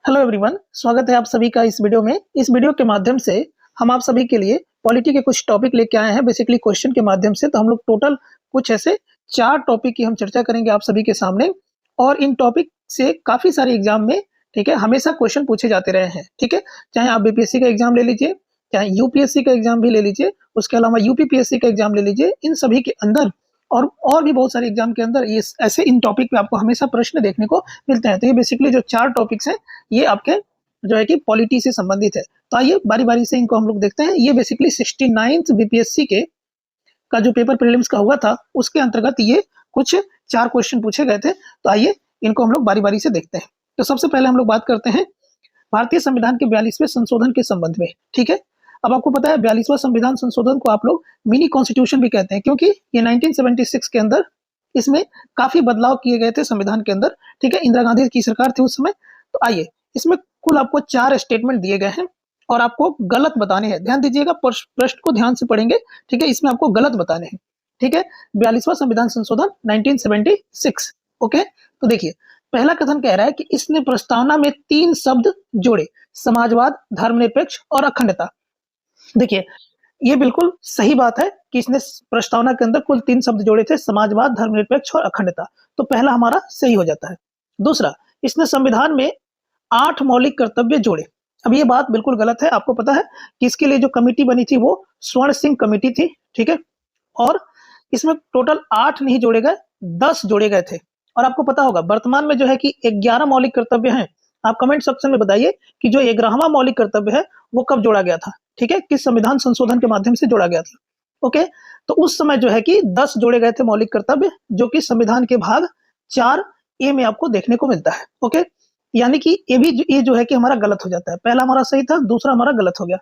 Hello everyone, स्वागत है आप सभी का इस वीडियो में। इस वीडियो के माध्यम से हम आप सभी के लिए पॉलिटी के कुछ टॉपिक लेके आए हैं, बेसिकली क्वेश्चन के माध्यम से। तो हम लोग टोटल कुछ ऐसे 4 टॉपिक की हम चर्चा करेंगे आप सभी के सामने, और इन टॉपिक से काफी सारे एग्जाम में, ठीक है, हमेशा क्वेश्चन पूछे जाते रहे हैं, ठीक है। चाहे आप बीपीएससी का एग्जाम ले लीजिए, चाहे यूपीएससी का एग्जाम भी ले लीजिए, उसके अलावा यूपीपीएससी का एग्जाम ले लीजिए, इन सभी के अंदर और भी बहुत सारे एग्जाम के अंदर ये ऐसे इन टॉपिक पे आपको हमेशा प्रश्न देखने को मिलते हैं। तो ये बेसिकली जो 4 टॉपिक्स हैं, ये आपके जो है कि पॉलिटी से संबंधित है। तो आइए बारी बारी से इनको हम लोग देखते हैं। ये बेसिकली 69th बीपीएससी के का जो पेपर प्रीलिम्स का हुआ था, उसके अंतर्गत ये कुछ 4 क्वेश्चन पूछे गए थे। तो आइए इनको हम लोग बारी बारी से देखते हैं। तो सबसे पहले हम लोग बात करते हैं भारतीय संविधान के 42वें संशोधन के संबंध में, ठीक है। अब आपको पता है 42वां संविधान संशोधन को आप लोग मिनी कॉन्स्टिट्यूशन भी कहते हैं, क्योंकि ये 1976 के अंदर इसमें काफी बदलाव किए गए थे संविधान के अंदर, ठीक है। इंदिरा गांधी की सरकार थी उस समय। तो आइए, इसमें कुल आपको 4 स्टेटमेंट दिए गए हैं और आपको गलत बताने हैं। ध्यान दीजिएगा, प्रश्न को ध्यान से पढ़ेंगे, ठीक है। इसमें आपको गलत बताने हैं, ठीक है। 42वां संविधान संशोधन 1976, ओके। तो देखिए, पहला कथन कह रहा है कि इसने प्रस्तावना में 3 शब्द जोड़े: समाजवाद, धर्मनिरपेक्ष और अखंडता। देखिए, ये बिल्कुल सही बात है कि इसने प्रस्तावना के अंदर कुल 3 शब्द जोड़े थे: समाजवाद, धर्मनिरपेक्ष और अखंडता। तो पहला हमारा सही हो जाता है। दूसरा, इसने संविधान में 8 मौलिक कर्तव्य जोड़े। अब ये बात बिल्कुल गलत है। आपको पता है कि इसके लिए जो कमेटी बनी थी वो स्वर्ण सिंह कमेटी थी, ठीक है। और इसमें टोटल 8 नहीं जोड़े गए, 10 जोड़े गए थे। और आपको पता होगा वर्तमान में जो है कि 11 मौलिक कर्तव्य हैं। आप कमेंट सेक्शन में बताइए कि जो 11वां मौलिक कर्तव्य है वो कब जोड़ा गया था, ठीक है, किस संविधान संशोधन के माध्यम से जोड़ा गया था, ओके। तो उस समय जो है कि 10 जोड़े गए थे मौलिक कर्तव्य, जो कि संविधान के भाग 4A में आपको देखने को मिलता है, ओके। यानी कि ये जो है कि हमारा गलत हो जाता है। पहला हमारा सही था, दूसरा हमारा गलत हो गया।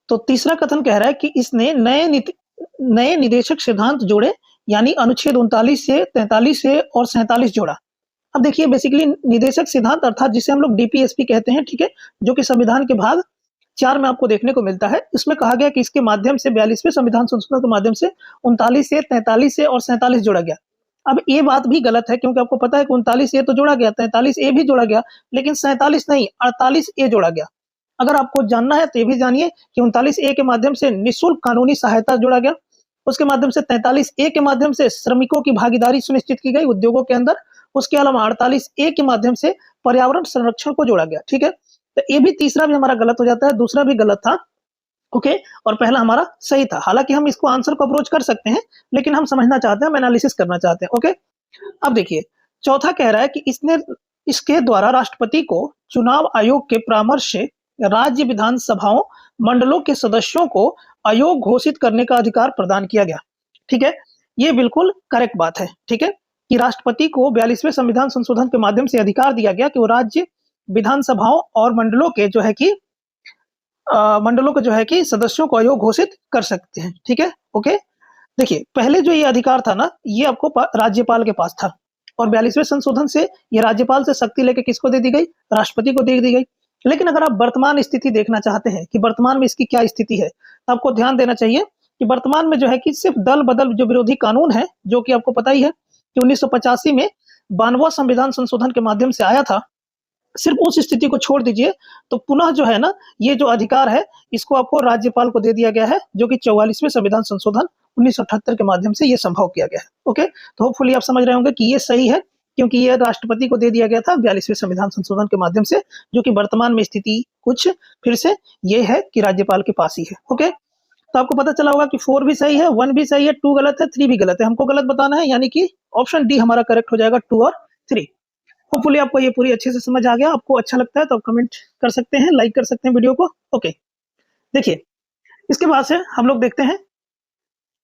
तो तीसरा कथन कह रहा है कि इसने नए निदेशक सिद्धांत जोड़े, यानी अनुच्छेद 39 से 43 से और 47 जोड़ा। अब देखिए, बेसिकली निदेशक सिद्धांत अर्थात जिसे हम लोग डीपीएसपी कहते हैं, ठीक है, जो कि संविधान के भाग 4 में आपको देखने को मिलता है। इसमें कहा गया कि इसके माध्यम से 42वें संविधान संशोधन के माध्यम से 39 से 43 से और 47 जोड़ा गया। अब ये बात भी गलत है, क्योंकि आपको पता है कि 39 ए तो जोड़ा गया, 43 ए भी जोड़ा गया, लेकिन 47 नहीं, 48 ए जोड़ा गया। अगर आपको जानना है तो ये भी जानिए कि 39 ए के माध्यम से निःशुल्क कानूनी सहायता जोड़ा गया। उसके माध्यम से 43 ए के माध्यम से श्रमिकों की भागीदारी सुनिश्चित की गई उद्योगों के अंदर। उसके अलावा 48 ए के माध्यम से पर्यावरण संरक्षण को जोड़ा गया, ठीक है। तो ये भी, तीसरा भी हमारा गलत हो जाता है, दूसरा भी गलत था, ओके। और पहला हमारा सही था। हालांकि हम इसको आंसर को अप्रोच कर सकते हैं, लेकिन हम समझना चाहते हैं, हम एनालिसिस करना चाहते हैं, ओके। अब देखिए, चौथा कह रहा है कि इसके द्वारा राष्ट्रपति को चुनाव आयोग के परामर्श से राज्य विधानसभाओं मंडलों के सदस्यों को आयोग घोषित करने का अधिकार प्रदान किया गया, ठीक है। ये बिल्कुल करेक्ट बात है, ठीक है, कि राष्ट्रपति को 42वें संविधान संशोधन के माध्यम से अधिकार दिया गया कि वो राज्य विधानसभाओं और मंडलों के जो है कि सदस्यों को आयोग घोषित कर सकते हैं, ठीक है, ओके। देखिए, पहले जो ये अधिकार था ना, ये आपको राज्यपाल के पास था, और 42वें संशोधन से ये राज्यपाल से शक्ति लेके किसको दे दी गई? राष्ट्रपति को दे दी गई। लेकिन अगर आप वर्तमान स्थिति देखना चाहते हैं कि वर्तमान में इसकी क्या स्थिति है, तो आपको ध्यान देना चाहिए कि वर्तमान में जो है कि सिर्फ दल बदल जो विरोधी कानून है, जो कि आपको पता ही है कि 1985 में 92वां संविधान संशोधन के माध्यम से आया था, सिर्फ उस स्थिति को छोड़ दीजिए तो पुनः जो है ना, ये जो अधिकार है इसको आपको राज्यपाल को दे दिया गया है, जो कि 44वें संविधान संशोधन 1978 के माध्यम से ये संभव किया गया है, ओके। तो होपफुली आप समझ रहे होंगे कि ये सही है, क्योंकि ये राष्ट्रपति को दे दिया गया था 42वें संविधान संशोधन के माध्यम से, जो कि वर्तमान में स्थिति कुछ फिर से ये है कि राज्यपाल के पास ही है, ओके। तो आपको पता चला होगा कि 4 भी सही है, 1 भी सही है, 2 गलत है, 3 भी गलत है। हमको गलत बताना है, यानी कि ऑप्शन डी हमारा करेक्ट हो जाएगा, 2 और 3। होपफुली आपको ये पूरी अच्छे से समझ आ गया। आपको अच्छा लगता है तो आप कमेंट कर सकते हैं, लाइक कर सकते हैं वीडियो को, ओके। देखिए, इसके बाद से हम लोग देखते हैं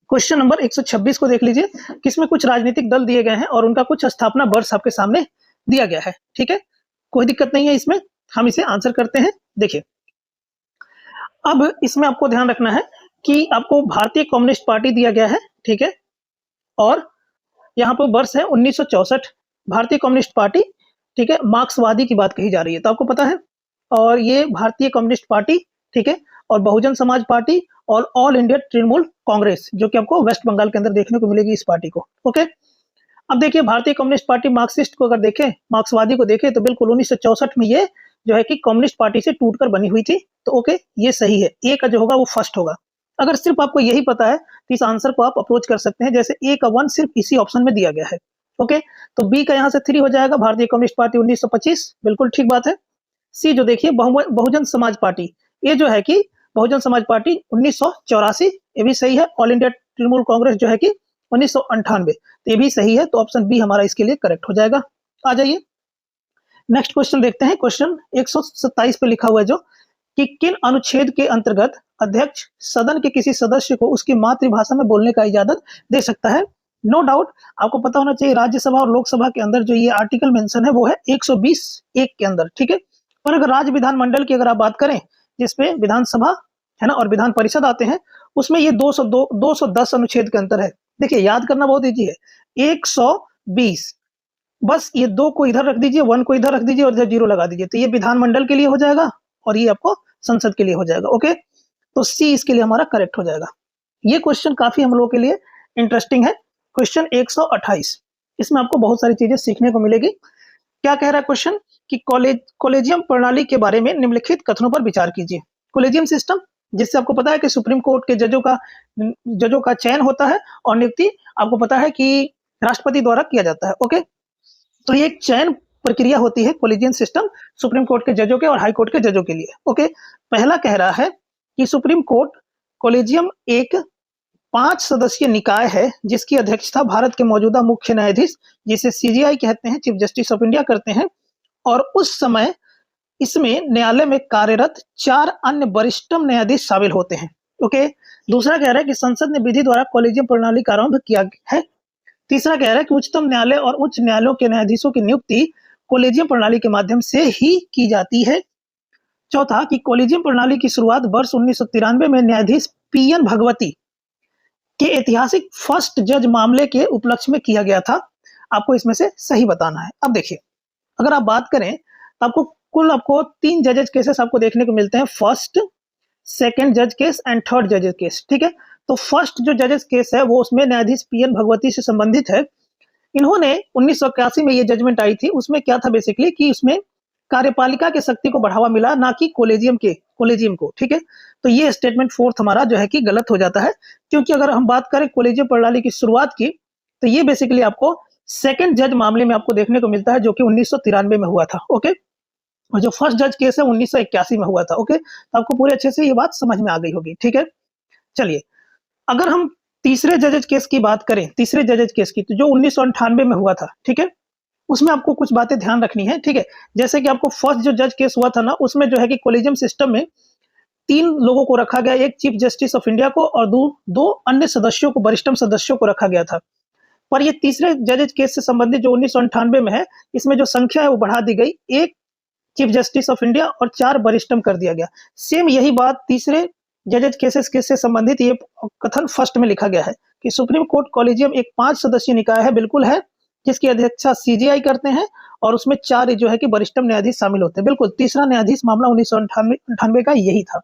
क्वेश्चन नंबर 126 को। देख लीजिए कि इसमें कुछ राजनीतिक दल दिए गए हैं और उनका कुछ स्थापना वर्ष आपके सामने दिया गया है, ठीक है। कोई दिक्कत नहीं है इसमें, हम इसे आंसर करते हैं। देखिए, अब इसमें आपको ध्यान रखना है कि आपको भारतीय कम्युनिस्ट पार्टी दिया गया है, ठीक है, और यहाँ पर वर्ष है 1964। भारतीय कम्युनिस्ट पार्टी, ठीक है, मार्क्सवादी की बात कही जा रही है, तो आपको पता है। और ये भारतीय कम्युनिस्ट पार्टी, ठीक है, और बहुजन समाज पार्टी और ऑल इंडिया तृणमूल कांग्रेस, जो कि आपको वेस्ट बंगाल के अंदर देखने को मिलेगी इस पार्टी को, ओके। अब देखिए, भारतीय कम्युनिस्ट पार्टी मार्क्सिस्ट को अगर देखें, मार्क्सवादी को देखें, तो बिल्कुल 1964 में ये जो है कि कम्युनिस्ट पार्टी से टूटकर बनी हुई थी। तो ओके, ये सही है, ए का जो होगा वो फर्स्ट होगा। अगर सिर्फ आपको यही पता है तो इस आंसर को आप अप्रोच कर सकते हैं, जैसे ए का 1 सिर्फ इसी ऑप्शन में दिया गया है। ओके, तो बी का यहाँ से 3 हो जाएगा, भारतीय कम्युनिस्ट पार्टी 1925, बिल्कुल ठीक बात है। सी जो देखिए बहुजन समाज पार्टी, ये जो है कि बहुजन समाज पार्टी 1984, ये भी सही है। ऑल इंडिया तृणमूल कांग्रेस जो है कि 1998, तो ये भी सही है। तो ऑप्शन बी हमारा इसके लिए करेक्ट हो जाएगा। आ जाइए नेक्स्ट क्वेश्चन देखते हैं। क्वेश्चन 127 पे लिखा हुआ है जो कि किन अनुच्छेद के अंतर्गत अध्यक्ष सदन के किसी सदस्य को उसकी मातृभाषा में बोलने का इजाजत दे सकता है। नो डाउट आपको पता होना चाहिए, राज्यसभा और लोकसभा के अंदर जो ये आर्टिकल मेंशन है वो है 120(1) के अंदर, ठीक है। पर अगर राज्य विधानमंडल की अगर आप बात करें, जिसपे विधानसभा है ना और विधान परिषद आते हैं, उसमें ये 210 अनुच्छेद के अंतर है। देखिए याद करना बहुत ईजी है, 120, बस ये 2 को इधर रख दीजिए, 1 को इधर रख दीजिए और इधर 0 लगा दीजिए, तो ये विधानमंडल के लिए हो जाएगा और ये आपको संसद के लिए हो जाएगा। ओके, तो सी इसके लिए हमारा करेक्ट हो जाएगा। ये क्वेश्चन काफी हम लोगों के लिए इंटरेस्टिंग है। क्वेश्चन 128, इसमें आपको बहुत सारी चीजें सीखने को मिलेगी। क्या कह रहा है क्वेश्चन कि कॉलेजियम प्रणाली के बारे में निम्नलिखित कथनों पर विचार कीजिए। कॉलेजियम सिस्टम, जिससे आपको पता है कि सुप्रीम कोर्ट के जजों का चयन होता है और नियुक्ति आपको पता है कि राष्ट्रपति द्वारा किया जाता है। ओके, तो ये एक चयन प्रक्रिया होती है कॉलेजियम सिस्टम, सुप्रीम कोर्ट के जजों के और हाई कोर्ट के जजों के लिए। ओके, पहला कह रहा है कि सुप्रीम कोर्ट कॉलेजियम एक 5 सदस्यीय निकाय है जिसकी अध्यक्षता भारत के मौजूदा मुख्य न्यायाधीश, जिसे सीजीआई कहते हैं, चीफ जस्टिस ऑफ इंडिया करते हैं, और उस समय इसमें न्यायालय में कार्यरत 4 अन्य वरिष्ठतम न्यायाधीश शामिल होते हैं। ओके, दूसरा कह रहा है कि संसद ने विधि द्वारा कॉलेजियम प्रणाली का आरंभ किया है। तीसरा कह रहा है कि उच्चतम न्यायालय और उच्च न्यायालयों के न्यायाधीशों की नियुक्ति कॉलेजियम प्रणाली के माध्यम से ही की जाती है। चौथा कि कॉलेजियम प्रणाली की शुरुआत वर्ष 1993 में न्यायाधीश पीएन भगवती के ऐतिहासिक फर्स्ट जज मामले के उपलक्ष्य में किया गया था। आपको इसमें से सही बताना है। अब देखिए, अगर आप बात करें तो आपको 3 जजेज केसेस आपको देखने को मिलते हैं, फर्स्ट, सेकंड जज केस एंड थर्ड जज केस, ठीक है। तो फर्स्ट जो जजेस केस है वो उसमें न्यायाधीश पीएन भगवती से संबंधित है। इन्होंने 1981 में ये जजमेंट आई थी, उसमें क्या था बेसिकली कि उसमें कार्यपालिका के शक्ति को बढ़ावा मिला, ना कि कॉलेजियम को, ठीक है। तो ये स्टेटमेंट फोर्थ हमारा जो है कि गलत हो जाता है, क्योंकि अगर हम बात करें कॉलेजियम प्रणाली की शुरुआत की तो ये बेसिकली आपको सेकंड जज मामले में आपको देखने को मिलता है, जो कि 1993 में हुआ था। ओके, और जो फर्स्ट जज केस है 1981 में हुआ था। ओके, तो आपको पूरे अच्छे से ये बात समझ में आ गई होगी, ठीक है। चलिए, अगर हम तीसरे जजेज केस की बात करें, तीसरे जजेज केस की, तो जो 1998 में हुआ था, ठीक है, उसमें आपको कुछ बातें ध्यान रखनी है, ठीक है। जैसे कि आपको फर्स्ट जो जज केस हुआ था ना, उसमें जो है कि कॉलेजियम सिस्टम में 3 लोगों को रखा गया, एक चीफ जस्टिस ऑफ इंडिया को और 2 अन्य सदस्यों को, वरिष्ठतम सदस्यों को रखा गया था। पर ये तीसरे जजेज केस से संबंधित जो 1998 में है, इसमें जो संख्या है वो बढ़ा दी गई, 1 चीफ जस्टिस ऑफ इंडिया और 4 वरिष्ठतम कर दिया गया। सेम यही बात तीसरे जजेज केस से संबंधित ये कथन फर्स्ट में लिखा गया है कि सुप्रीम कोर्ट कॉलेजियम एक 5 सदस्यीय निकाय है, बिल्कुल है, जिसकी अध्यक्षता सीजीआई करते हैं और उसमें 4 जो है कि वरिष्ठतम न्यायाधीश शामिल होते हैं। बिल्कुल तीसरा न्यायाधीश मामला 1998 का यही था।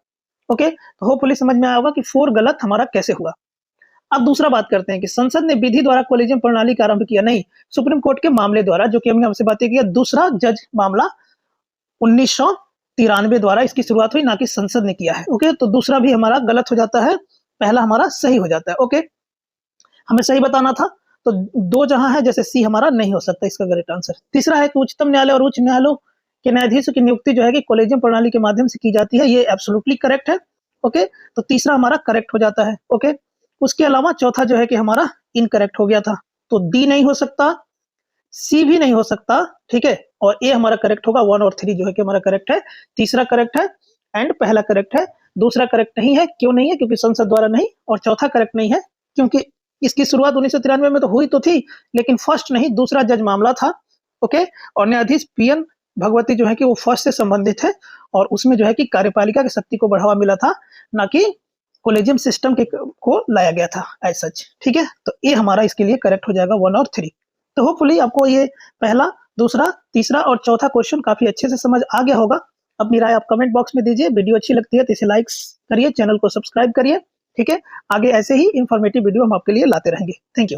ओके, तो होपफुली समझ में आया होगा कि 4 गलत हमारा कैसे हुआ। अब दूसरा बात करते हैं कि संसद ने विधि द्वारा कॉलेजियम प्रणाली का आरंभ किया, नहीं, सुप्रीम कोर्ट के मामले द्वारा, जो कि हमने आपसे बातें किया। दूसरा जज मामला 1993 द्वारा इसकी शुरुआत हुई, ना कि संसद ने किया है। ओके, तो दूसरा भी हमारा गलत हो जाता है, पहला हमारा सही हो जाता है। ओके, हमें सही बताना था, तो 2 जहां है, जैसे सी हमारा नहीं हो सकता, इसका करेक्ट आंसर। तीसरा है कि उच्चतम न्यायालय और उच्च न्यायालयों के न्यायाधीशों की नियुक्ति जो है कि कॉलेजियम प्रणाली के माध्यम से की जाती है, ये एब्सोल्युटली करेक्ट है। ओके, तो तीसरा हमारा करेक्ट हो जाता है। ओके, उसके अलावा चौथा जो है कि हमारा इनकरेक्ट हो गया था, तो डी नहीं हो सकता, सी भी नहीं हो सकता, ठीक है, और ए हमारा करेक्ट होगा। 1 और 3 जो है कि हमारा करेक्ट है, तीसरा करेक्ट है एंड पहला करेक्ट है। दूसरा करेक्ट नहीं है, क्यों नहीं है? क्योंकि संसद द्वारा नहीं, और चौथा करेक्ट नहीं है क्योंकि इसकी शुरुआत 1993 में तो हुई तो थी, लेकिन फर्स्ट नहीं, दूसरा जज मामला था। ओके, और न्यायाधीश पीएन भगवती जो है कि वो फर्स्ट से संबंधित है और उसमें जो है कि कार्यपालिका की शक्ति को बढ़ावा मिला था, ना कि कॉलेजियम सिस्टम को लाया गया था एज सच, ठीक है। तो ये हमारा इसके लिए करेक्ट हो जाएगा 1 और 3। तो होपफुली आपको ये पहला, दूसरा, तीसरा और चौथा क्वेश्चन काफी अच्छे से समझ आ गया होगा। अपनी राय आप कमेंट बॉक्स में दीजिए। वीडियो अच्छी लगती है तो इसे लाइक करिए, चैनल को सब्सक्राइब करिए, ठीक है। आगे ऐसे ही इंफॉर्मेटिव वीडियो हम आपके लिए लाते रहेंगे। Thank you.